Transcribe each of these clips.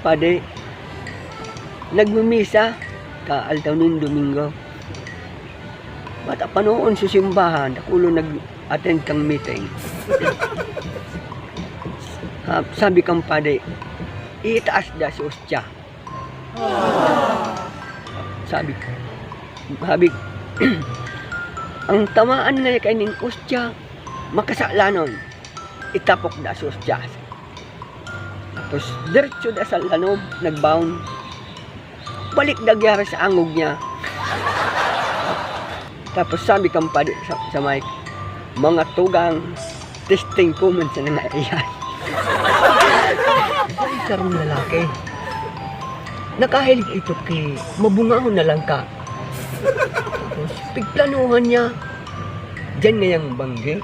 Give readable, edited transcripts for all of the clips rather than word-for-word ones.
pade. Nagmimisa ka altaw ng Domingo. Bata pa noon sa simbahan, nakulo nag-attend kang meeting. Sabi kang pade, itaas da si ostya. Sabi, ang tamaan na kaining ostya, makasalanon, itapok da si ostya. Tapos, diretso da sa lanob, nagbound. Balik nagyari sa angog niya. Tapos sabi kang padi sa mic, mga tugang, testing ko man sa nangaiyan. Ay, karong lalaki. Nakahilig ito kay mabungahon na lang ka. Tapos, pigplanuhan niya. Diyan ngayang bangge.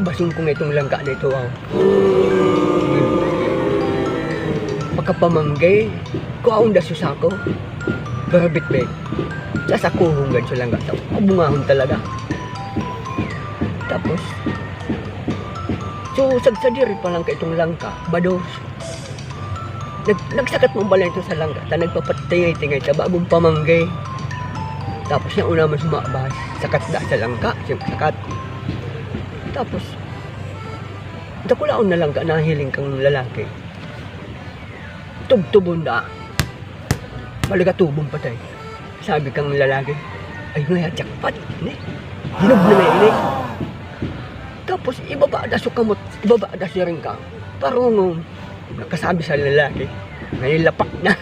Basong ko nga itong langka na ito. Pagkapamanggay, kuhaon da susako. Barbit-bit. Sasakuhong gan siya lang gataw. Mabungahon talaga. Tapos, so sagsadiri pa lang ka itong langka. Bados. Nagsakat mo bala ito sa langka. Ta nagpapatingay-tingay ta bagong pamanggay. Tapos yung una mas sumabas. Sakat da sa langka. Siyang sakat. Tapos, dakulaon na langka na hiling kang lalaki. Tubtubon da. Balaga tubong patay. Sabi kang lalaki, ay nga jackpot. Hinog na may. Tapos ibaba da so kamot, ibaba da si rin ka. Parungong. Nakasabi sa lalaki, ngayon lapak na.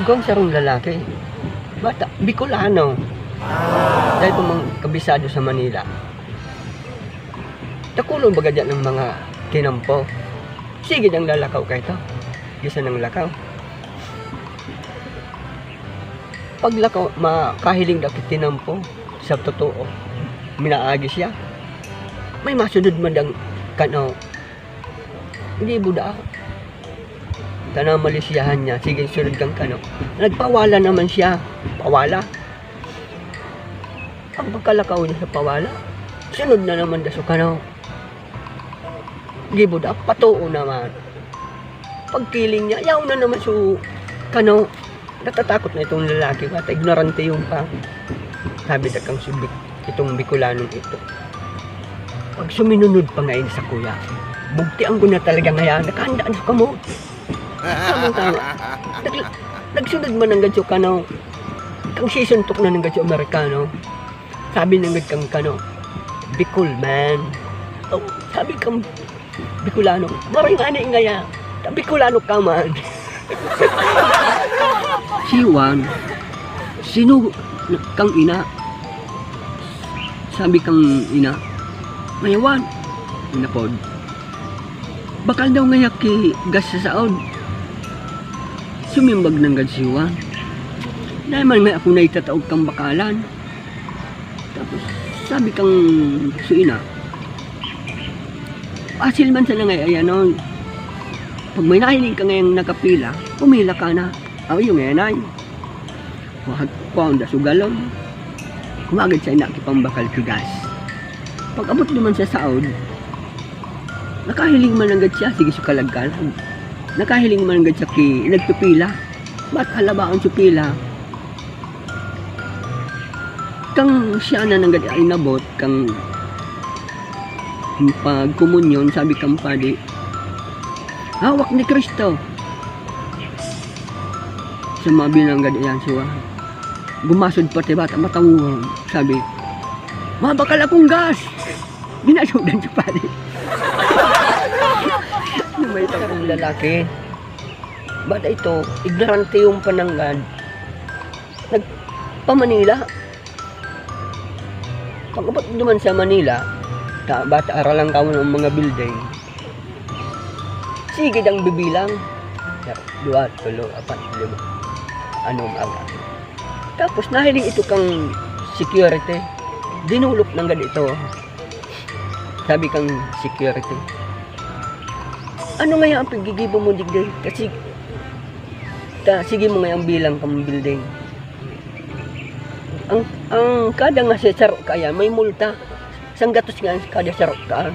Igong sarong lalaki. Bata, Bicolano. Dahil po mga kabisado sa Manila. Takulong baga dyan ng mga kinampo. Sige nang lalakaw kayo to. Gisa ng lakaw. Paglakaw, makahiling dakit tinampo. Sa totoo, minaagi siya. May masunod man dang kano. Hindi buda. Tanang malisyahan niya. Sige, sunod kang kano. Nagpawala naman siya. Pawala. Ang pagkalakaw niya sa pawala, sunod na naman da sa kano. Gibo da, patuo naman. Pagkiling niya, yaw na naman so, kano, natatakot na itong lalaki, bata, ignorante yung pa. Sabi na kang subik, itong Bicolanong ito. Pag suminunod pa ngayon sa kuya, bugtian ko na talaga ngayon, nakahandaan sa kamot. Samantala, nagsunod man ng gadyo kano, kang sisuntok na ng gadyo Amerikano. Sabi ng gadyo kang kano, Bicol man. Oh, sabi kang, Bicolano, maring ani ngaya, Bicolano ka man. Siwan, sino kang ina? Sabi kang ina, mayawan, inapod. Bakal daw ngayak ki gas sa saod. Sumimbag ng gadsiwan. Dahil man may ako na itataog kang bakalan. Tapos, sabi kang suina, asil man sa nangay ayanon. Pag may nahiling ka ngayong nakapila, pumila ka na. Aw yung ngayon ay. Kuhaan da sugalon. Kumagad sa inakipambakal kigas. Pag abot naman sa saod, nakahiling man agad siya, sige sa kalagkalag. Nakahiling man agad siya ki, nagpipila. Ba't halabaan sa pila? Kang siya na nagad ay nabot, kang pagkomunyon, sabi kang padi, hawak ni Kristo. Sumabi ng ganyan siya. Gumasod pati bata, matawang. Sabi, mabakal akong gas. Binasudan si padi. May takong lalaki. Bata ito, ignorante yung pananggad. Nagpa-Manila. Pag-abot naman sa Manila, bata aralang ka mo ng mga building. Sige dang bibilang. 2, 3, 4, 5. Anong aga. Tapos nahiling ito kang security. Dinulok ng ganito. Sabi kang security. Ano nga ang pagigibo mo digday? Kasi sige mo nga ang bilang kang building. Ang kada nga sa sarok kaya may multa. Sang gatos nga kada sarok ka.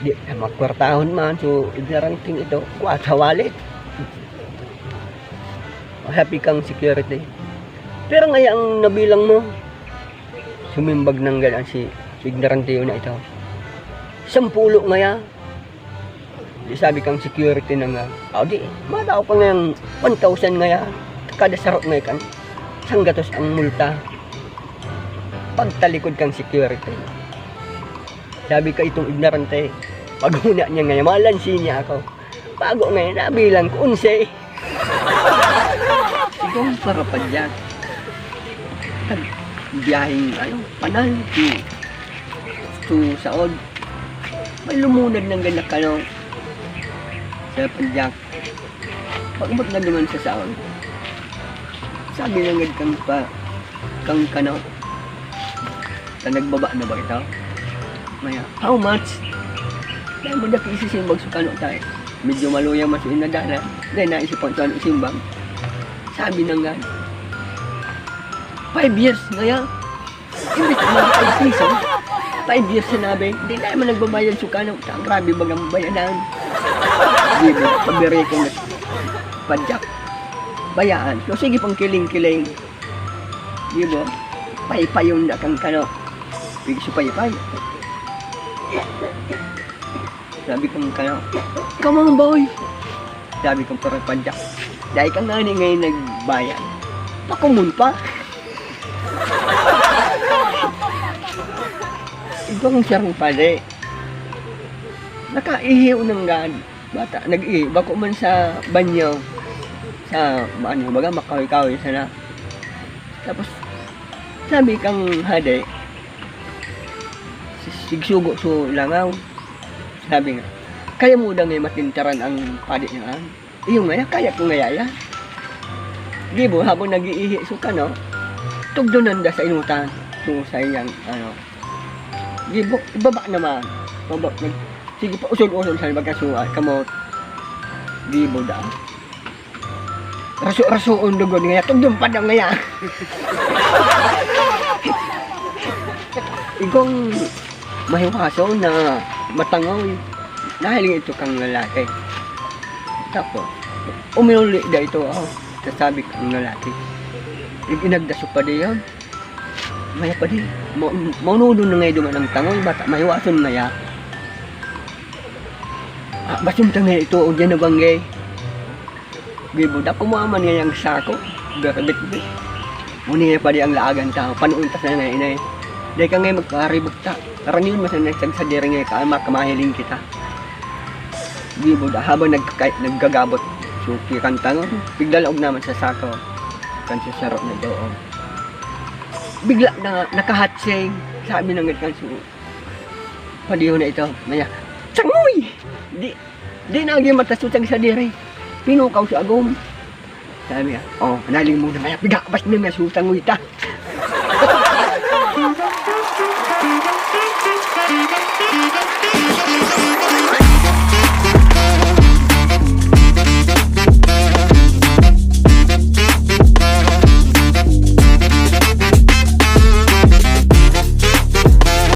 Di magkwartahon man, so ignoranting ito, kuha sa wallet. Happy kang security. Pero ngayon ang nabilang mo, sumimbag ng ganyan si ignorante yun na ito. 10 ngaya. Di sabi kang security na nga, di, mataw pa ngayang 1,000 ngaya, kada sarot ngayon kan, sanggatos ang multa. Pagtalikod kang security. Sabi ka itong ignorante, pag-una niya ngayon, malansi niya ako. Bago ngayon, nabilang ko 11. Ikaw para pa dyan. Biyahing, panal, to Saod. May lumunad ng ganak, sa Padyak. Pagmot na naman sa Saod. Sabi ng kang kanaw. Nagbaba na ba ito? Maya, how much? Dahil mo na kisisimbag sa kano tayo. Medyo maluyang mas inadala. Dahil naisipan sa simbang. Sabi ng nga, 5 years ngaya. Imbit mo 5 piso. 5 years sinabi. Hindi na naman nagbabayad sa kano. Grabe bagang bayanan. Di ba? Pabiri ko na Padyak. Bayaan. So sige pang kiling-kiling. Di ba? Pay-payon na kang kano. Bigis sa pay-pay. Sabi kong kano, come on boy. Sabi kong para Padyak. Dahil kang nani ngayon nagbayan. Pakumun pa. Ito ang siyang pali. Nakaihiw ng gan. Bata, nag-ihi. Bako man sa banyo. Sa, baga, makawi-kawi sana. Tapos, sabi kang hade, sigsugo so langaw. Sabi nga, kaya mo daw ngayon matintaran ang padi niya. Iyong ngaya, kaya ko ngayaya. Di bo, habang nag-iihi so ka, no? Tugdonan da sa inutan. So, sa iyang, di bo, ibaba naman. Sige pa, usol-usol sa magkasuat. Kamot. Di bo da. Raso-rasoon dugon ngaya. Tugdon pa daw ngaya. Igong mahiwaso na matangaw. Nahiling ito kang lalaki. Tapos, uminuli da ito. Sasabi kang lalaki. Inagdaso pa diyan. Maya pa di. Maunudo na ngayon duman ang tangoy. Bata, mahiwason maya. Basun tangay ito. O dyan na banggay. Gibo, da kumaman nga yung sako. Garabit-bit. Muni pa di ang laagan tao. Panuuntas na nga inay. Dahil ka ngayon magkaribugta. Karaniwan mas na nagsagsadirin ngayon ka. Makamahiling kita. Gibo, da habang naggagabot. So, kikanta nga. Bigla laog naman sa sako. Kan sa sarot na doon. Bigla na nakahatsing. Sabi ng ganyan. So, padiho na ito. Maya, sangoy! Di na agay matasutang sa diri. Pinukaw sa agom. Sabi niya, naling mo na maya. Bigakabas na nga susangoy ta.